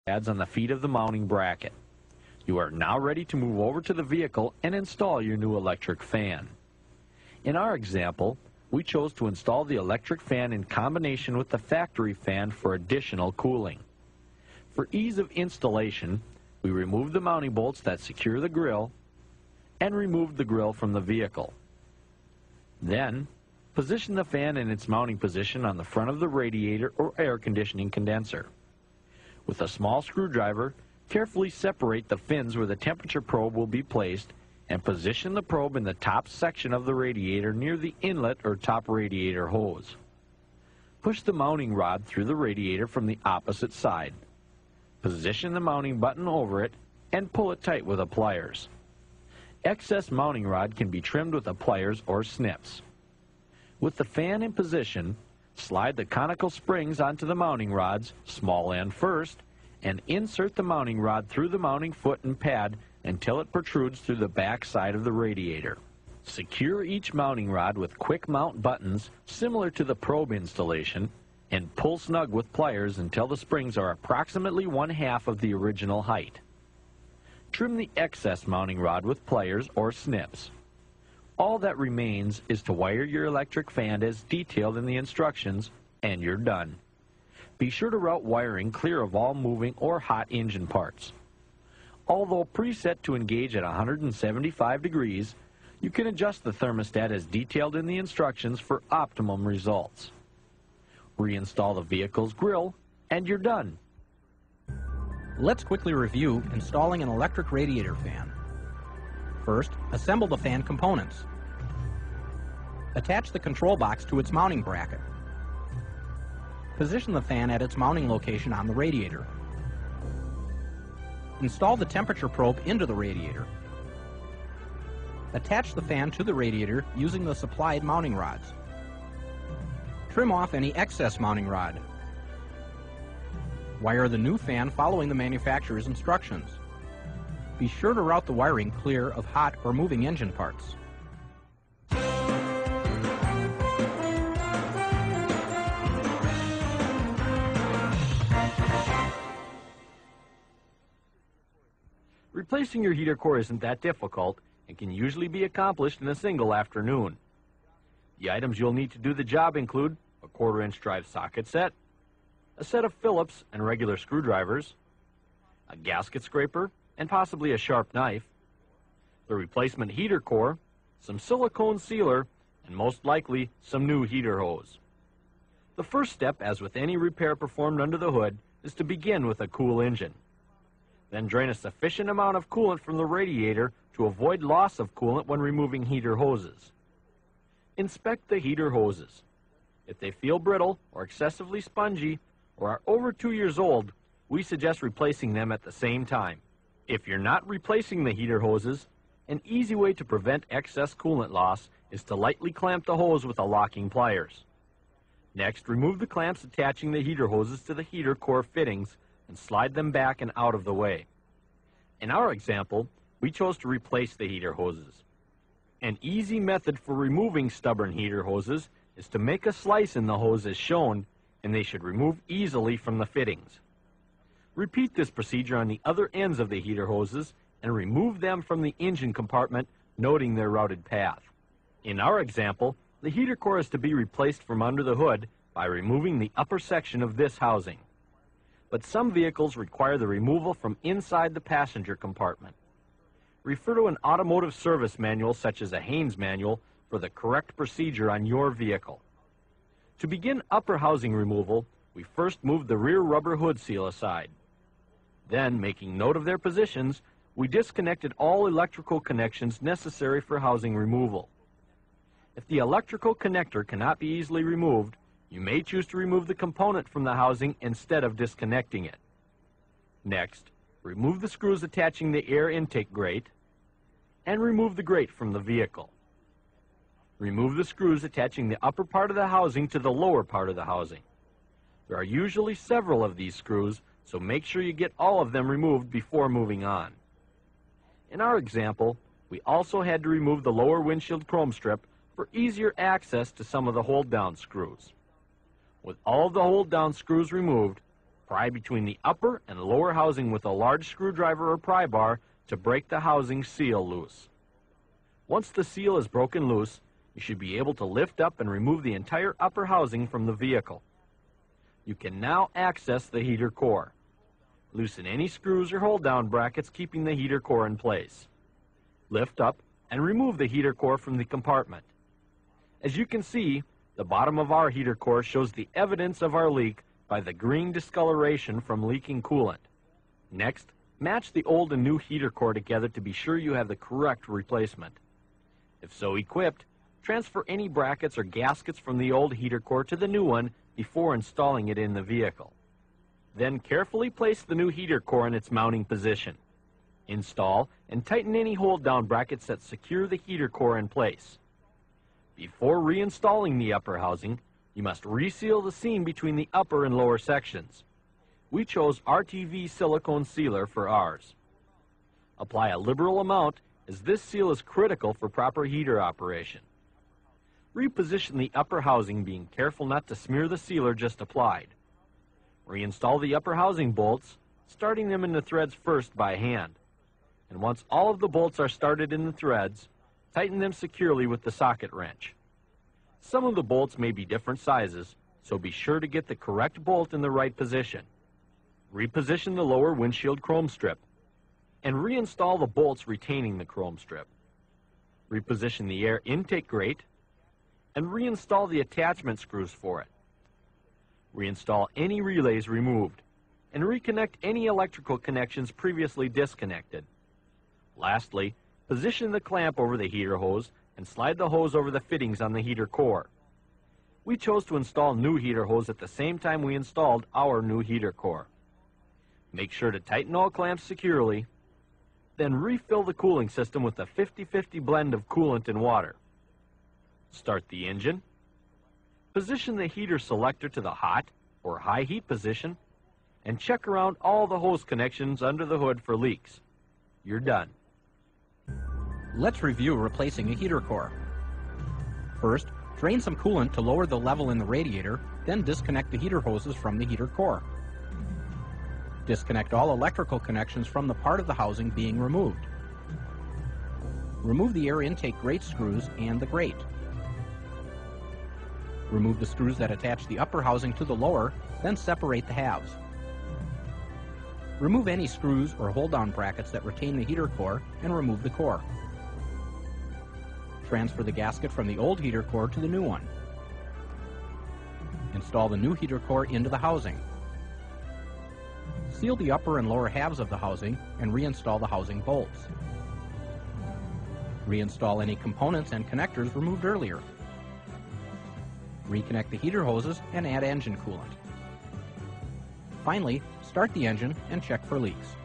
pads on the feet of the mounting bracket. You are now ready to move over to the vehicle and install your new electric fan. In our example, we chose to install the electric fan in combination with the factory fan for additional cooling. For ease of installation, we removed the mounting bolts that secure the grill and removed the grill from the vehicle. Then, position the fan in its mounting position on the front of the radiator or air conditioning condenser. With a small screwdriver, carefully separate the fins where the temperature probe will be placed and position the probe in the top section of the radiator near the inlet or top radiator hose. Push the mounting rod through the radiator from the opposite side. Position the mounting button over it and pull it tight with the pliers. Excess mounting rod can be trimmed with the pliers or snips. With the fan in position, slide the conical springs onto the mounting rods, small end first, and insert the mounting rod through the mounting foot and pad until it protrudes through the back side of the radiator. Secure each mounting rod with quick mount buttons similar to the probe installation and pull snug with pliers until the springs are approximately 1/2 of the original height. Trim the excess mounting rod with pliers or snips. All that remains is to wire your electric fan as detailed in the instructions, and you're done. Be sure to route wiring clear of all moving or hot engine parts. Although preset to engage at 175 degrees, you can adjust the thermostat as detailed in the instructions for optimum results. Reinstall the vehicle's grill, and you're done. Let's quickly review installing an electric radiator fan. First, assemble the fan components. Attach the control box to its mounting bracket. Position the fan at its mounting location on the radiator. Install the temperature probe into the radiator. Attach the fan to the radiator using the supplied mounting rods. Trim off any excess mounting rod. Wire the new fan following the manufacturer's instructions. Be sure to route the wiring clear of hot or moving engine parts. Replacing your heater core isn't that difficult and can usually be accomplished in a single afternoon. The items you'll need to do the job include a 1/4-inch drive socket set, a set of Phillips and regular screwdrivers, a gasket scraper, and possibly a sharp knife, the replacement heater core, some silicone sealer, and most likely some new heater hose. The first step, as with any repair performed under the hood, is to begin with a cool engine. Then drain a sufficient amount of coolant from the radiator to avoid loss of coolant when removing heater hoses. Inspect the heater hoses. If they feel brittle or excessively spongy or are over 2 years old, we suggest replacing them at the same time. If you're not replacing the heater hoses, an easy way to prevent excess coolant loss is to lightly clamp the hose with the locking pliers. Next, remove the clamps attaching the heater hoses to the heater core fittings and slide them back and out of the way. In our example, we chose to replace the heater hoses. An easy method for removing stubborn heater hoses is to make a slice in the hose as shown, and they should remove easily from the fittings. Repeat this procedure on the other ends of the heater hoses and remove them from the engine compartment, noting their routed path. In our example, the heater core is to be replaced from under the hood by removing the upper section of this housing. But some vehicles require the removal from inside the passenger compartment. Refer to an automotive service manual such as a Haynes manual for the correct procedure on your vehicle. To begin upper housing removal, we first moved the rear rubber hood seal aside. Then, making note of their positions, we disconnected all electrical connections necessary for housing removal. If the electrical connector cannot be easily removed, you may choose to remove the component from the housing instead of disconnecting it. Next, remove the screws attaching the air intake grate and remove the grate from the vehicle. Remove the screws attaching the upper part of the housing to the lower part of the housing. There are usually several of these screws, so make sure you get all of them removed before moving on. In our example, we also had to remove the lower windshield chrome strip for easier access to some of the hold-down screws. With all of the hold-down screws removed, Pry between the upper and lower housing with a large screwdriver or pry bar to break the housing seal loose. Once the seal is broken loose, you should be able to lift up and remove the entire upper housing from the vehicle. You can now access the heater core. Loosen any screws or hold-down brackets keeping the heater core in place. Lift up and remove the heater core from the compartment. As you can see, the bottom of our heater core shows the evidence of our leak by the green discoloration from leaking coolant. Next, match the old and new heater core together to be sure you have the correct replacement. If so equipped, transfer any brackets or gaskets from the old heater core to the new one before installing it in the vehicle. Then carefully place the new heater core in its mounting position. Install and tighten any hold-down brackets that secure the heater core in place. Before reinstalling the upper housing, you must reseal the seam between the upper and lower sections. We chose RTV silicone sealer for ours. Apply a liberal amount, as this seal is critical for proper heater operation. Reposition the upper housing, being careful not to smear the sealer just applied. Reinstall the upper housing bolts, starting them in the threads first by hand. And once all of the bolts are started in the threads, tighten them securely with the socket wrench. Some of the bolts may be different sizes, so be sure to get the correct bolt in the right position. Reposition the lower windshield chrome strip, and reinstall the bolts retaining the chrome strip. Reposition the air intake grate, and reinstall the attachment screws for it. Reinstall any relays removed, and reconnect any electrical connections previously disconnected. Lastly, position the clamp over the heater hose and slide the hose over the fittings on the heater core. We chose to install new heater hose at the same time we installed our new heater core. Make sure to tighten all clamps securely, then refill the cooling system with a 50-50 blend of coolant and water. Start the engine. Position the heater selector to the hot or high heat position, and check around all the hose connections under the hood for leaks. You're done. Let's review replacing a heater core. First, drain some coolant to lower the level in the radiator, then disconnect the heater hoses from the heater core. Disconnect all electrical connections from the part of the housing being removed. Remove the air intake grate screws and the grate. Remove the screws that attach the upper housing to the lower, then separate the halves. Remove any screws or hold-down brackets that retain the heater core and remove the core. Transfer the gasket from the old heater core to the new one. Install the new heater core into the housing. Seal the upper and lower halves of the housing and reinstall the housing bolts. Reinstall any components and connectors removed earlier. Reconnect the heater hoses and add engine coolant. Finally, start the engine and check for leaks.